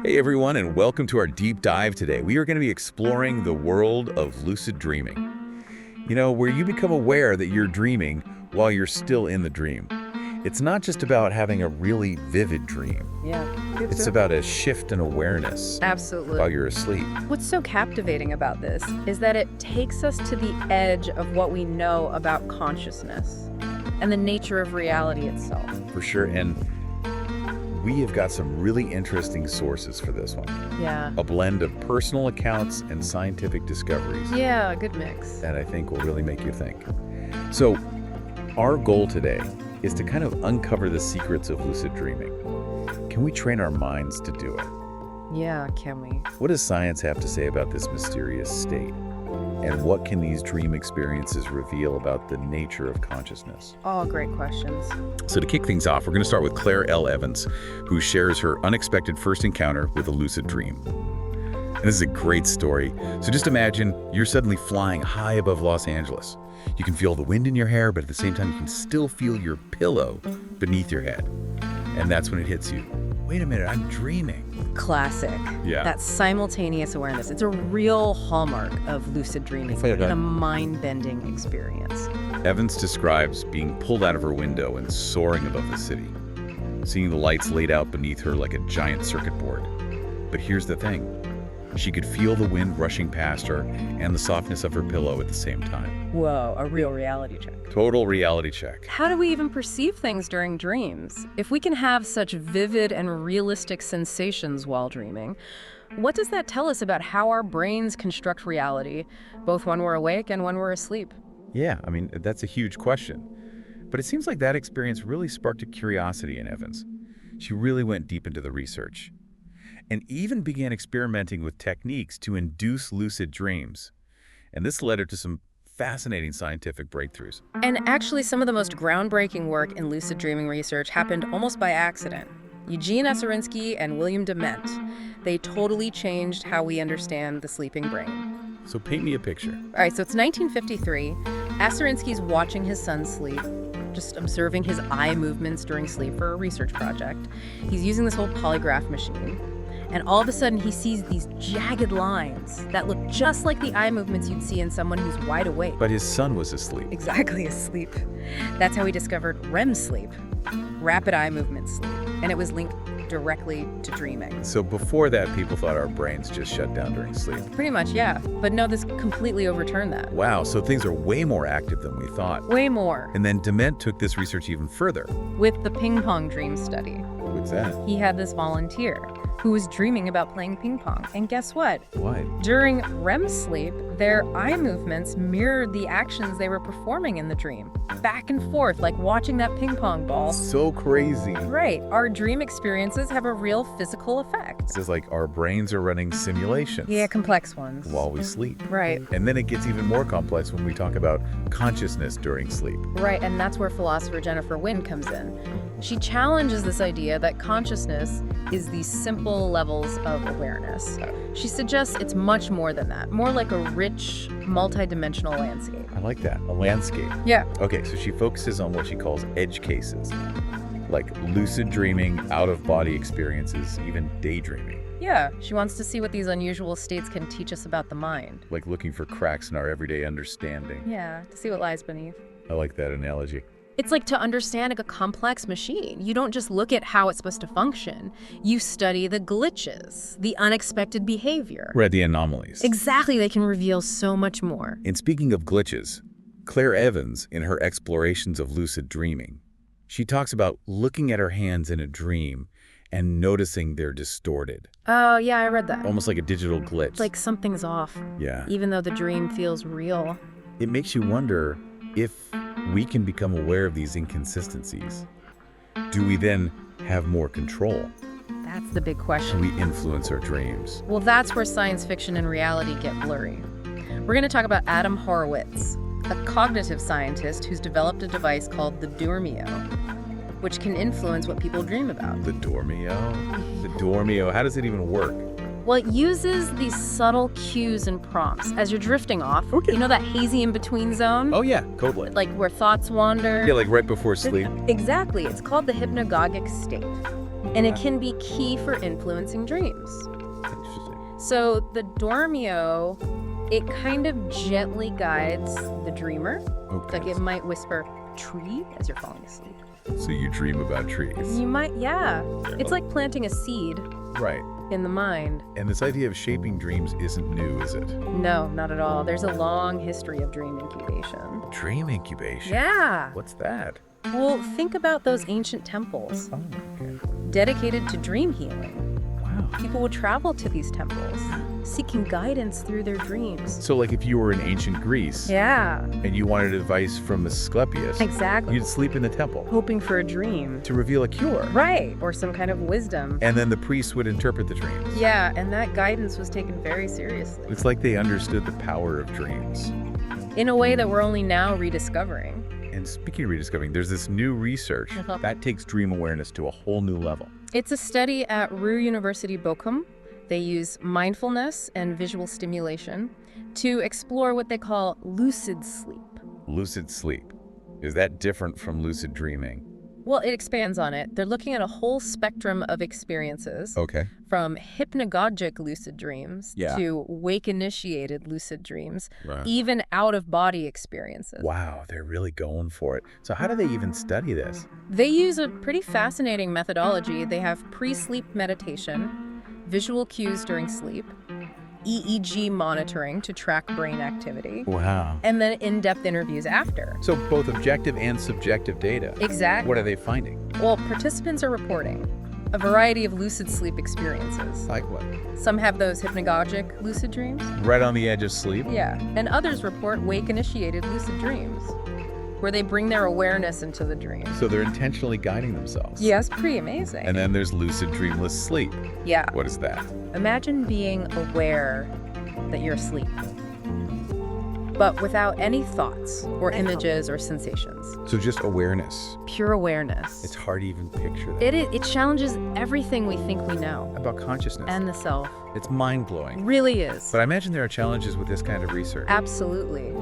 Hey everyone, and welcome to our deep dive today. We are going to be exploring the world of lucid dreaming. Where you become aware that you're dreaming while you're still in the dream. It's not just about having a really vivid dream. Yeah. It's about a shift in awareness Absolutely. while you're asleep. What's so captivating about this is that it takes us to the edge of what we know about consciousness and the nature of reality itself. For sure, and we have got some really interesting sources for this one. Yeah. A blend of personal accounts and scientific discoveries. Yeah, good mix. That I think will really make you think. So, our goal today is to kind of uncover the secrets of lucid dreaming. Can we train our minds to do it? Yeah, can we? What does science have to say about this mysterious state? And what can these dream experiences reveal about the nature of consciousness? All great questions. So to kick things off, we're going to start with Claire L. Evans, who shares her unexpected first encounter with a lucid dream. And this is a great story. So just imagine you're suddenly flying high above Los Angeles. You can feel the wind in your hair, but at the same time, you can still feel your pillow beneath your head. And that's when it hits you. Wait a minute, I'm dreaming. Classic. Yeah. That simultaneous awareness. It's a real hallmark of lucid dreaming and a mind-bending experience. Evans describes being pulled out of her window and soaring above the city, seeing the lights laid out beneath her like a giant circuit board. But here's the thing. She could feel the wind rushing past her and the softness of her pillow at the same time. Whoa, a real reality check. Total reality check. How do we even perceive things during dreams? If we can have such vivid and realistic sensations while dreaming, what does that tell us about how our brains construct reality, both when we're awake and when we're asleep? Yeah, that's a huge question. But it seems like that experience really sparked a curiosity in Evans. She really went deep into the research and even began experimenting with techniques to induce lucid dreams. And this led her to some fascinating scientific breakthroughs. And actually, some of the most groundbreaking work in lucid dreaming research happened almost by accident. Eugene Aserinsky and William Dement, they totally changed how we understand the sleeping brain. So paint me a picture. All right, so it's 1953. Aserinsky's watching his son sleep, just observing his eye movements during sleep for a research project. He's using this whole polygraph machine. And all of a sudden, he sees these jagged lines that look just like the eye movements you'd see in someone who's wide awake. But his son was asleep. Exactly, asleep. That's how he discovered REM sleep, rapid eye movement sleep, and it was linked directly to dreaming. So before that, people thought our brains just shut down during sleep. Pretty much, yeah. But no, this completely overturned that. Wow, so things are way more active than we thought. Way more. And then Dement took this research even further. With the ping pong dream study. What's that? He had this volunteer who was dreaming about playing ping pong. And guess what? What? During REM sleep, their eye movements mirrored the actions they were performing in the dream. Back and forth, like watching that ping pong ball. So crazy. Right. Our dream experiences have a real physical effect. This is like our brains are running simulations. Yeah, complex ones. While we sleep. Right. And then it gets even more complex when we talk about consciousness during sleep. Right, and that's where philosopher Jennifer Wynn comes in. She challenges this idea that consciousness is these simple levels of awareness. She suggests it's much more than that, more like a rich, multi-dimensional landscape. I like that, a landscape. Yeah. Okay, so she focuses on what she calls edge cases, like lucid dreaming, out-of-body experiences, even daydreaming. Yeah, she wants to see what these unusual states can teach us about the mind. Like looking for cracks in our everyday understanding. Yeah, to see what lies beneath. I like that analogy. It's like to understand a complex machine. You don't just look at how it's supposed to function. You study the glitches, the unexpected behavior. Right, the anomalies. Exactly, they can reveal so much more. And speaking of glitches, Claire Evans, in her explorations of lucid dreaming, she talks about looking at her hands in a dream and noticing they're distorted. Oh, yeah, I read that. Almost like a digital glitch. Like something's off. Yeah. Even though the dream feels real. It makes you wonder if we can become aware of these inconsistencies. Do we then have more control? That's the big question. Can we influence our dreams? Well, that's where science fiction and reality get blurry. We're going to talk about Adam Horowitz, a cognitive scientist who's developed a device called the Dormio, which can influence what people dream about. The Dormio? The Dormio, how does it even work? Well, it uses these subtle cues and prompts as you're drifting off. Okay. You know that hazy in-between zone? Oh yeah, totally. Like where thoughts wander? Yeah, like right before sleep. Exactly. It's called the hypnagogic state. and it can be key for influencing dreams. Interesting. So the Dormio, it kind of gently guides the dreamer. Okay. Like it might whisper, tree, as you're falling asleep. So you dream about trees. You might, yeah. It's like planting a seed Right. in the mind. And this idea of shaping dreams isn't new, is it? No, not at all. There's a long history of dream incubation. Dream incubation? Yeah. What's that? Well, think about those ancient temples Oh, okay. dedicated to dream healing. Wow. People would travel to these temples, seeking guidance through their dreams. So like if you were in ancient Greece Yeah, and you wanted advice from Asclepius, exactly. you'd sleep in the temple Hoping for a dream. to reveal a cure. Right, or some kind of wisdom. And then the priests would interpret the dreams. Yeah, and that guidance was taken very seriously. It's like they understood the power of dreams. In a way that we're only now rediscovering. And speaking of rediscovering, there's this new research that takes dream awareness to a whole new level. It's a study at Ruhr University Bochum. They use mindfulness and visual stimulation to explore what they call lucid sleep. Lucid sleep. Is that different from lucid dreaming? Well, it expands on it. They're looking at a whole spectrum of experiences, Okay. from hypnagogic lucid dreams Yeah. to wake-initiated lucid dreams, Right. even out-of-body experiences. Wow, they're really going for it. So how do they even study this? They use a pretty fascinating methodology. They have pre-sleep meditation, visual cues during sleep, EEG monitoring to track brain activity, Wow. and then in-depth interviews after. So both objective and subjective data. Exactly. What are they finding? Well, participants are reporting a variety of lucid sleep experiences. Like what? Some have those hypnagogic lucid dreams. Right on the edge of sleep? Yeah. And others report wake-initiated lucid dreams, where they bring their awareness into the dream. So they're intentionally guiding themselves. Yeah, it's pretty amazing. And then there's lucid dreamless sleep. Yeah. What is that? Imagine being aware that you're asleep, but without any thoughts or images or sensations. So just awareness. Pure awareness. It's hard to even picture that. It challenges everything we think we know About consciousness. and the self. It's mind-blowing. Really is. But I imagine there are challenges with this kind of research. Absolutely.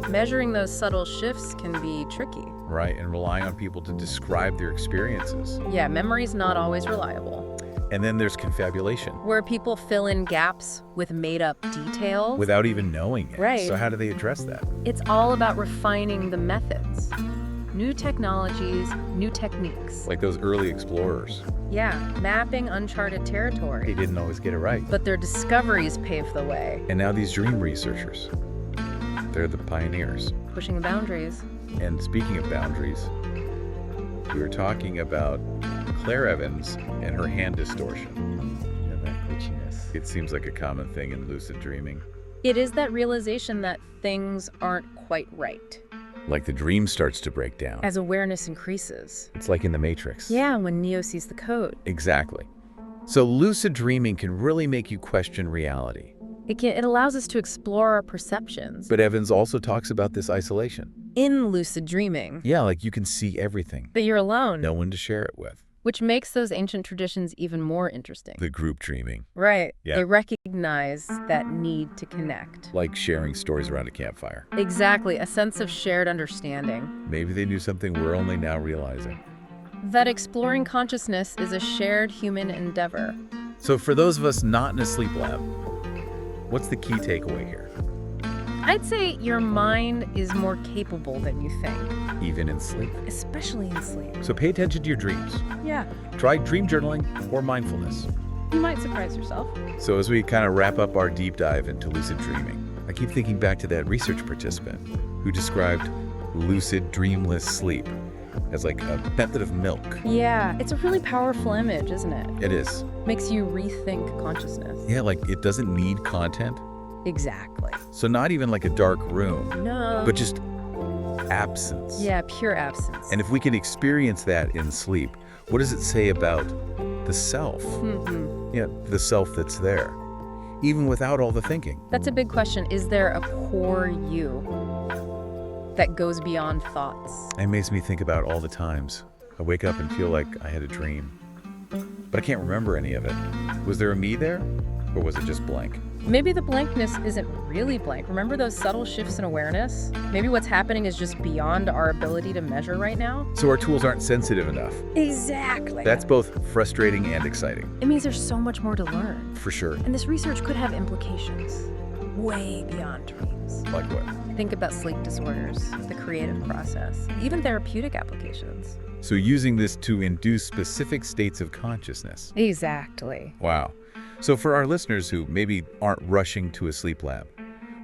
Measuring those subtle shifts can be tricky. Right, and relying on people to describe their experiences. Yeah, memory's not always reliable. And then there's confabulation. Where people fill in gaps with made-up details. Without even knowing it. Right. So how do they address that? It's all about refining the methods. New technologies, new techniques. Like those early explorers. Yeah, mapping uncharted They territory. didn't always get it right. But their discoveries paved the way, And now these dream researchers, they're the pioneers. pushing the boundaries. And speaking of boundaries, we were talking about Claire Evans and her hand distortion. Yeah, that glitchiness. It seems like a common thing in lucid dreaming. It is that realization that things aren't quite right Like the dream starts to break down. as awareness increases. It's like in the Matrix. Yeah, when Neo sees the code. Exactly. So lucid dreaming can really make you question reality. It allows us to explore our perceptions. But Evans also talks about this isolation. In lucid dreaming, Yeah, like you can see everything. that you're alone, No one to share it with. which makes those ancient traditions even more interesting. The group dreaming. Right. Yeah. They recognize that need to connect. Like sharing stories around a campfire. Exactly, a sense of shared understanding. Maybe they knew something we're only now realizing. That exploring consciousness is a shared human endeavor. So for those of us not in a sleep lab, what's the key takeaway here? I'd say your mind is more capable than you think, Even in sleep. especially in sleep. So pay attention to your dreams. Yeah, Try dream journaling or mindfulness. you might surprise yourself. So as we kind of wrap up our deep dive into lucid dreaming, I keep thinking back to that research participant who described lucid dreamless sleep as like a method of milk. Yeah, it's a really powerful image, isn't it? It is. Makes you rethink consciousness. Yeah, like it doesn't need content. Exactly. So not even like a dark room, No. but just absence. Yeah, pure absence. And if we can experience that in sleep, what does it say about the self? Mhm. Yeah, the self that's there, even without all the thinking. That's a big question. Is there a core you that goes beyond thoughts? It makes me think about all the times I wake up and feel like I had a dream, but I can't remember any of it. Was there a me there, or was it just blank? Maybe the blankness isn't really blank. Remember those subtle shifts in awareness? Maybe what's happening is just beyond our ability to measure right now. So our tools aren't sensitive enough. Exactly. That's both frustrating and exciting. It means there's so much more to learn. For sure. And this research could have implications way beyond dreams. Like what? Think about sleep disorders, the creative process, even therapeutic applications. So using this to induce specific states of consciousness. Exactly. Wow. So for our listeners who maybe aren't rushing to a sleep lab,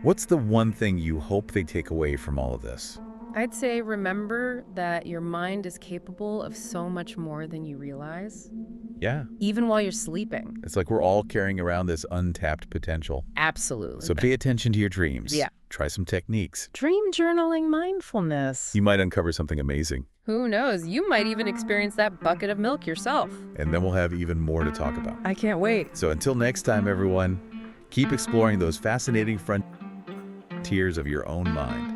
what's the one thing you hope they take away from all of this? I'd say remember that your mind is capable of so much more than you realize, Yeah. even while you're sleeping. It's like we're all carrying around this untapped potential. Absolutely. So pay attention to your dreams. Yeah. Try some techniques. Dream journaling mindfulness. You might uncover something amazing. Who knows? You might even experience that bucket of milk yourself. And then we'll have even more to talk about. I can't wait. So until next time, everyone, keep exploring those fascinating frontiers of your own mind.